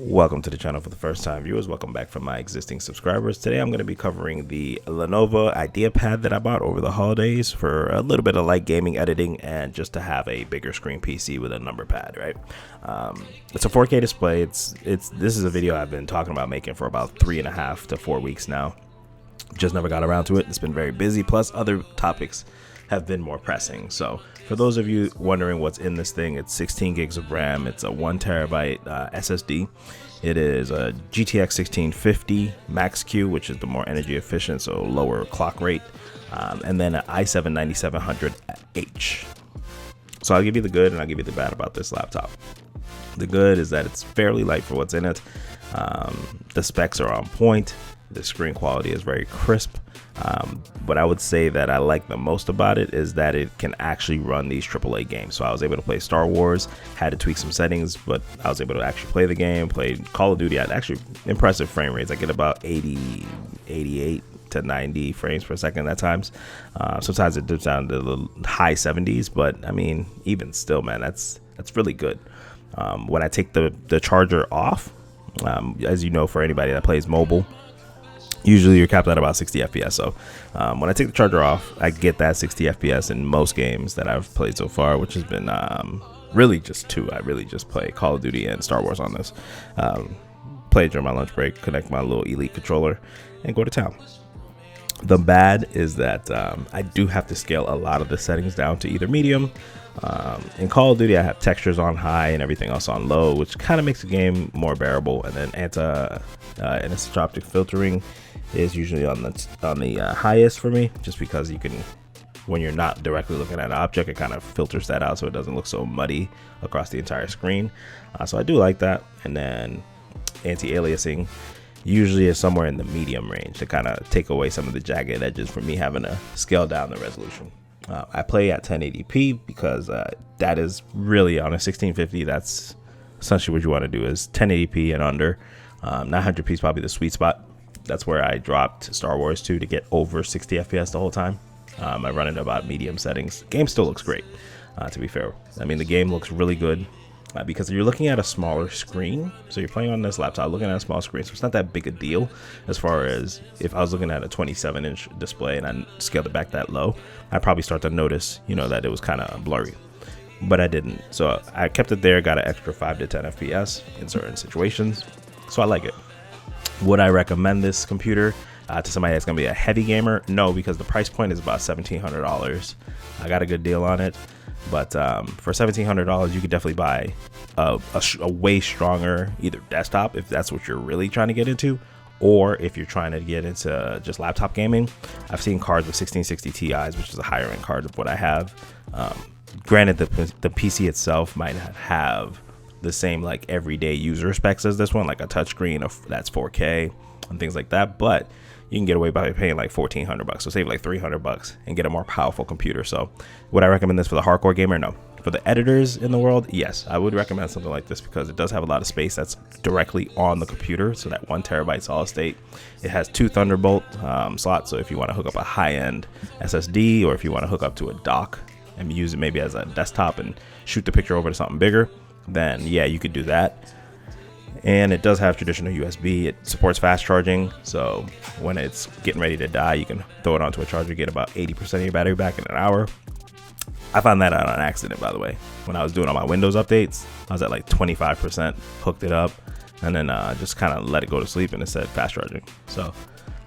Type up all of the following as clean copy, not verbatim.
Welcome to the channel for the first time viewers. Welcome back from my existing subscribers. Today I'm going to be covering the LenovO IdeaPad that I bought over the holidays for a little bit of light gaming editing and just to have a bigger screen PC with a number pad, right? It's a 4K display. This is a video I've been talking about making for about 3.5 to 4 weeks now. Just never got around to it. It's been very busy, plus other topics have been more pressing. So for those of you wondering what's in this thing, it's 16 gigs of RAM. It's a 1 terabyte SSD. It is a GTX 1650 Max-Q, which is the more energy efficient, so lower clock rate, and then an i7 9700H. So I'll give you the good and I'll give you the bad about this laptop. The good is that it's fairly light for what's in it. The specs are on point. The screen quality is very crisp. What I would say that I like the most about it is that it can actually run these AAA games. So I was able to play Star Wars, had to tweak some settings, but I was able to actually play the game, played Call of Duty at actually impressive frame rates. I get about 80, 88 to 90 frames per second at times. Sometimes it dips down to the high 70s, but I mean, even still, man, that's really good. When I take the charger off, as you know, for anybody that plays mobile, usually you're capped at about 60 FPS. So when I take the charger off, I get that 60 FPS in most games that I've played so far, which has been really just two. I really just play Call of Duty and Star Wars on this. Play during my lunch break, connect my little Elite controller, and go to town. The bad is that I do have to scale a lot of the settings down to either medium. In Call of Duty, I have textures on high and everything else on low, which kind of makes the game more bearable. And then anisotropic filtering is usually on the highest for me, just because you can, when you're not directly looking at an object, it kind of filters that out so it doesn't look so muddy across the entire screen. So I do like that. And then anti-aliasing usually is somewhere in the medium range to kind of take away some of the jagged edges for me having to scale down the resolution. I play at 1080p because that is really, on a 1650, that's essentially what you want to do, is 1080p and under. 900p is probably the sweet spot. That's where I dropped Star Wars 2 to get over 60 FPS the whole time. I run it about medium settings. Game still looks great, to be fair. I mean, the game looks really good because you're looking at a smaller screen. So you're playing on this laptop, looking at a small screen. So it's not that big a deal as far as if I was looking at a 27-inch display and I scaled it back that low, I'd probably start to notice, that it was kind of blurry. But I didn't. So I kept it there, got an extra 5 to 10 FPS in certain situations. So I like it. Would I recommend this computer to somebody that's going to be a heavy gamer? No, because the price point is about $1,700. I got a good deal on it. But for $1,700, you could definitely buy a way stronger either desktop, if that's what you're really trying to get into, or if you're trying to get into just laptop gaming. I've seen cards with 1660 Ti's, which is a higher end card of what I have. Granted, the PC itself might not have the same like everyday user specs as this one, like a touchscreen that's 4K and things like that, but you can get away by paying like $1,400, so save like $300 and get a more powerful computer. So would I recommend this for the hardcore gamer? No. For the editors in the world, yes, I would recommend something like this because it does have a lot of space that's directly on the computer. So that 1 terabyte solid state, it has 2 Thunderbolt slots. So if you want to hook up a high-end SSD, or if you want to hook up to a dock and use it maybe as a desktop and shoot the picture over to something bigger, then yeah, you could do that. And it does have traditional USB. It supports fast charging, so when it's getting ready to die, you can throw it onto a charger, get about 80% of your battery back in an hour. I found that out on accident, by the way. When I was doing all my Windows updates, I was at like 25%, hooked it up, and then just kind of let it go to sleep, and it said fast charging. So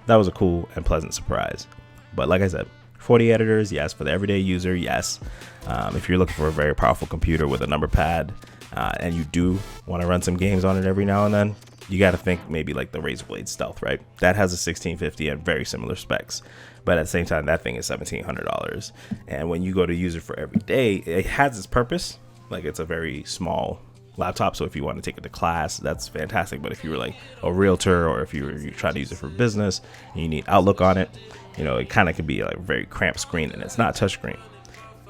that was a cool and pleasant surprise. But like I said, 40 editors, yes. For the everyday user, yes. If you're looking for a very powerful computer with a number pad, and you do want to run some games on it every now and then, you got to think maybe like the Razer Blade Stealth, right? That has a 1650 and very similar specs, but at the same time, that thing is $1,700. And when you go to use it for every day, it has its purpose. Like, it's a very small laptop, so if you want to take it to class, that's fantastic. But if you were like a realtor, or if you're trying to use it for business and you need Outlook on it, it kind of could be like a very cramped screen, and it's not touchscreen,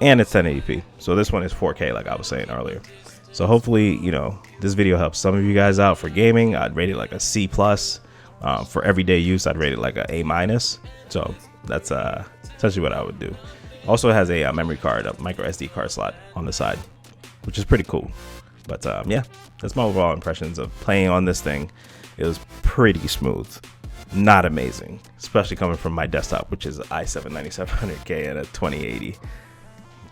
and it's 1080p. So this one is 4K, like I was saying earlier. So hopefully, this video helps some of you guys out for gaming. I'd rate it like a C+. For everyday use, I'd rate it like a A-. So that's essentially what I would do. Also, it has a memory card, a micro SD card slot on the side, which is pretty cool. But yeah, that's my overall impressions of playing on this thing. It was pretty smooth, not amazing, especially coming from my desktop, which is an i7-9700K and a 2080.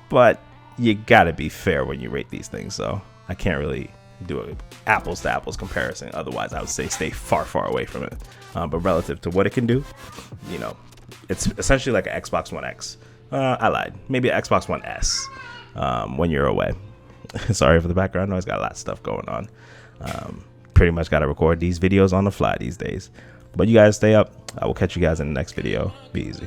But you gotta be fair when you rate these things, so I can't really do an apples to apples comparison. Otherwise, I would say stay far away from it. But relative to what it can do, you know, it's essentially like an Xbox One X. I lied, maybe an Xbox One S when you're away. Sorry for the background noise, got a lot of stuff going on. Pretty much got to record these videos on the fly these days. But you guys stay up. I will catch you guys in the next video. Be easy.